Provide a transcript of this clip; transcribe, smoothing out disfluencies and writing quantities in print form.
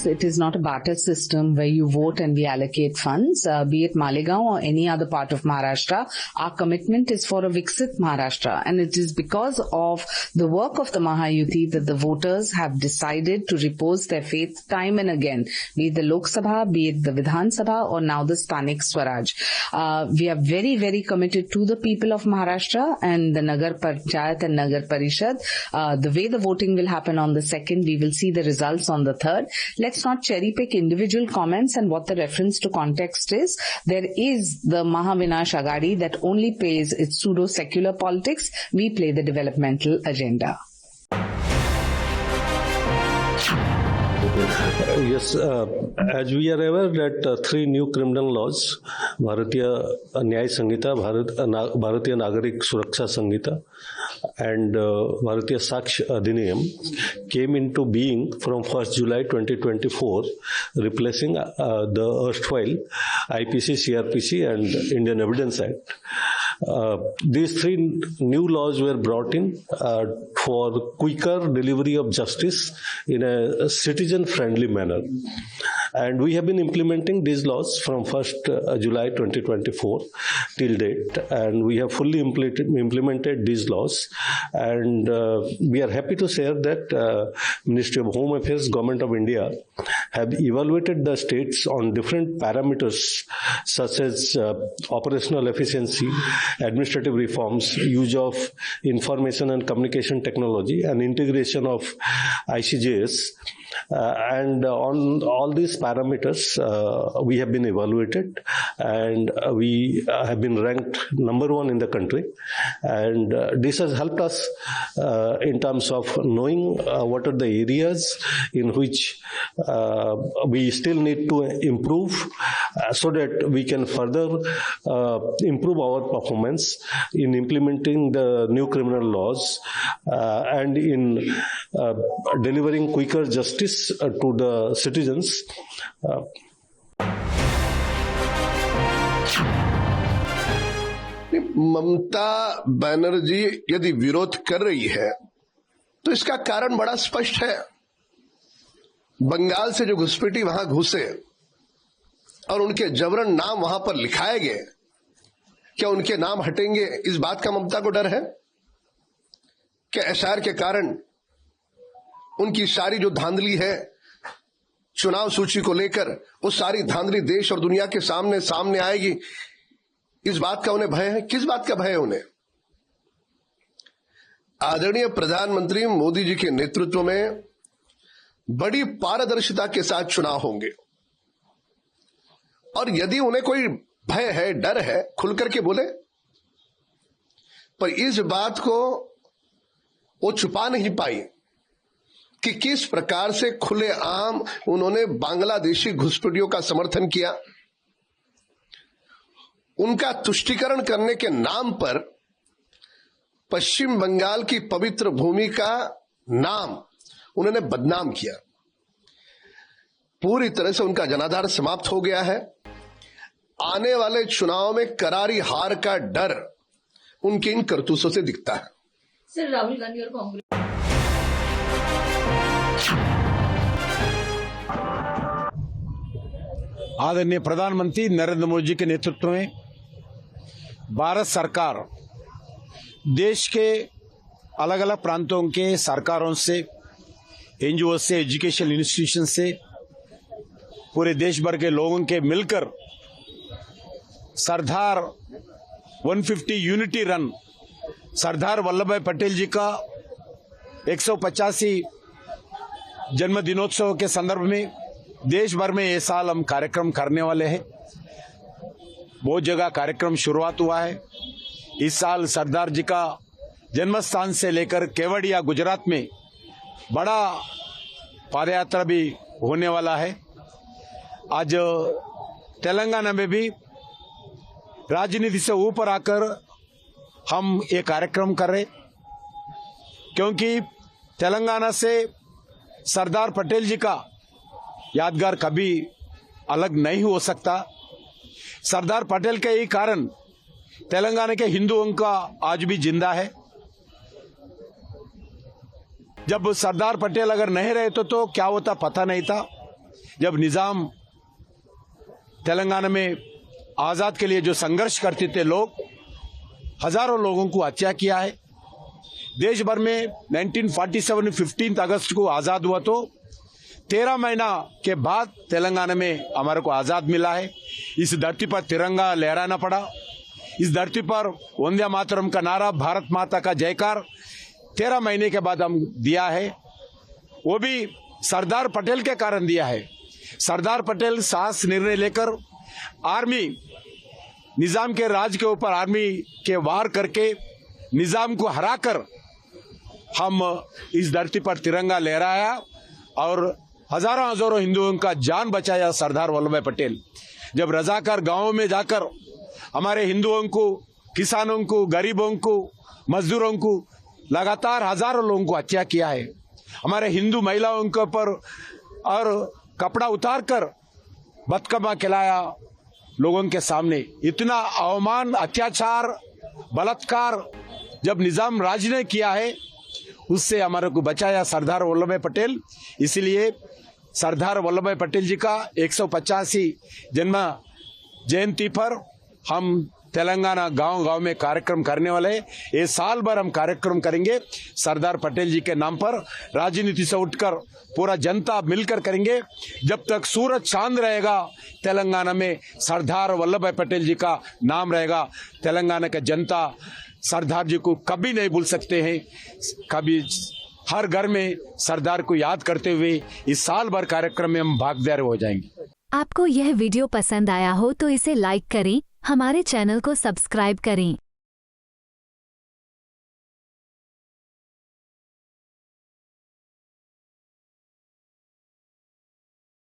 It is not a barter system where you vote and we allocate funds, be it Malegaon or any other part of Maharashtra. Our commitment is for a Viksit Maharashtra, and it is because of the work of the Mahayuti that the voters have decided to repose their faith time and again, be it the Lok Sabha, be it the Vidhan Sabha, or now the Sthanik Swaraj. We are very, very committed to the people of Maharashtra and the Nagar Panchayat and Nagar Parishad. The way the voting will happen on the 2nd, we will see the results on the 3rd. Let's not cherry pick individual comments and what the reference to context is. There is the Mahavinash Aghadi that only plays its pseudo-secular politics. We play the developmental agenda. Yes, as we are aware that 3 new criminal laws, Bharatiya Nyay Sanhita, Bharatiya Nagarik Suraksha Sanhita, and Bharatiya Saksh Adhiniyam came into being from 1st July 2024, replacing the erstwhile IPC, CRPC and Indian Evidence Act. These 3 new laws were brought in for quicker delivery of justice in a citizen-friendly manner. And we have been implementing these laws from 1st July 2024 till date. And we have fully implemented these laws. And we are happy to share that Ministry of Home Affairs, Government of India have evaluated the states on different parameters such as operational efficiency, administrative reforms, use of information and communication technology, and integration of ICJS. And on all these parameters, we have been evaluated, and we have been ranked number 1 in the country. And this has helped us in terms of knowing what are the areas in which we still need to improve so that we can further improve our performance in implementing the new criminal laws and in delivering quicker justice to the citizens. Mamata Banerjee यदि विरोध कर रही है तो इसका कारण बड़ा स्पष्ट है। बंगाल से जो घुसपैठी वहां घुसे और उनके जबरन नाम वहां पर लिखाए गए, क्या उनके नाम हटेंगे? इस बात का ममता को डर है? क्या एसआर के कारण उनकी सारी जो धांधली है चुनाव सूची को लेकर, वो सारी धांधली देश और दुनिया के सामने आएगी? इस बात का उन्हें भय है? किस बात का भय है उन्हें? आदरणीय प्रधानमंत्री मोदी जी के नेतृत्व में बड़ी पारदर्शिता के साथ चुनाव होंगे, और यदि उन्हें कोई भय है, डर है, खुल करके बोले। पर इस बात को वो छुपा नहीं पाई कि किस प्रकार से खुलेआम उन्होंने बांग्लादेशी घुसपैठियों का समर्थन किया। उनका तुष्टीकरण करने के नाम पर पश्चिम बंगाल की पवित्र भूमि का नाम उन्होंने बदनाम किया। पूरी तरह से उनका जनाधार समाप्त हो गया है। आने वाले चुनाव में करारी हार का डर उनके इन करतूतों से दिखता है। सर, राहुल गांधी और कांग्रेस आदरणीय प्रधानमंत्री नरेंद्र मोदी जी के नेतृत्व में भारत सरकार देश के अलग अलग प्रांतों के सरकारों से, एनजीओ से, एजुकेशन इंस्टीट्यूशन से, पूरे देश भर के लोगों के मिलकर सरदार 150 यूनिटी रन, सरदार वल्लभ भाई पटेल जी का 185 जन्म दिनोत्सव के संदर्भ में देश भर में ये साल हम कार्यक्रम करने वाले हैं। बहुत जगह कार्यक्रम शुरुआत हुआ है। इस साल सरदार जी का जन्म स्थान से लेकर केवड़िया गुजरात में बड़ा पदयात्रा भी होने वाला है। आज तेलंगाना में भी राजनीति से ऊपर आकर हम ये कार्यक्रम कर रहे, क्योंकि तेलंगाना से सरदार पटेल जी का यादगार कभी अलग नहीं हो सकता। सरदार पटेल के ही कारण तेलंगाना के हिंदुओं का आज भी जिंदा है। जब सरदार पटेल अगर नहीं रहे तो क्या होता पता नहीं था। जब निजाम तेलंगाना में आजाद के लिए जो संघर्ष करते थे लोग, हजारों लोगों को हत्या किया है। देश भर में 1947 15 अगस्त को आजाद हुआ तो 13 महीना के बाद तेलंगाना में हमारे को आजाद मिला है। इस धरती पर तिरंगा लहराना पड़ा। इस धरती पर वंदे मातरम का नारा, भारत माता का जयकार 13 महीने के बाद हम दिया है। वो भी सरदार पटेल के कारण दिया है। सरदार पटेल साहस निर्णय लेकर आर्मी, निजाम के राज के ऊपर आर्मी के वार करके निजाम को हराकर हम इस धरती पर तिरंगा लहराया और हजारों हजारों हिंदुओं का जान बचाया सरदार वल्लभ भाई पटेल। जब रजाकार गांवों में जाकर हमारे हिंदुओं को, किसानों को, गरीबों को, मजदूरों को लगातार हजारों लोगों को हत्या किया है। हमारे हिंदू महिलाओं के ऊपर और कपड़ा उतार कर बदकमा खिलाया लोगों के सामने। इतना अवमान, अत्याचार, बलात्कार जब निजाम राज ने किया है, उससे हमारे को बचाया सरदार वल्लभ भाई पटेल। इसलिए सरदार वल्लभ भाई पटेल जी का 185 जन्म जयंती पर हम तेलंगाना गांव गांव में कार्यक्रम करने वाले हैं। ये साल भर हम कार्यक्रम करेंगे सरदार पटेल जी के नाम पर। राजनीति से उठकर पूरा जनता मिलकर करेंगे। जब तक सूरज चांद रहेगा तेलंगाना में, सरदार वल्लभ भाई पटेल जी का नाम रहेगा। तेलंगाना का जनता सरदार जी को कभी नहीं भूल सकते हैं। कभी हर घर में सरदार को याद करते हुए इस साल भर कार्यक्रम में हम भागीदार हो जाएंगे। आपको यह वीडियो पसंद आया हो तो इसे लाइक करें, हमारे चैनल को सब्सक्राइब करें।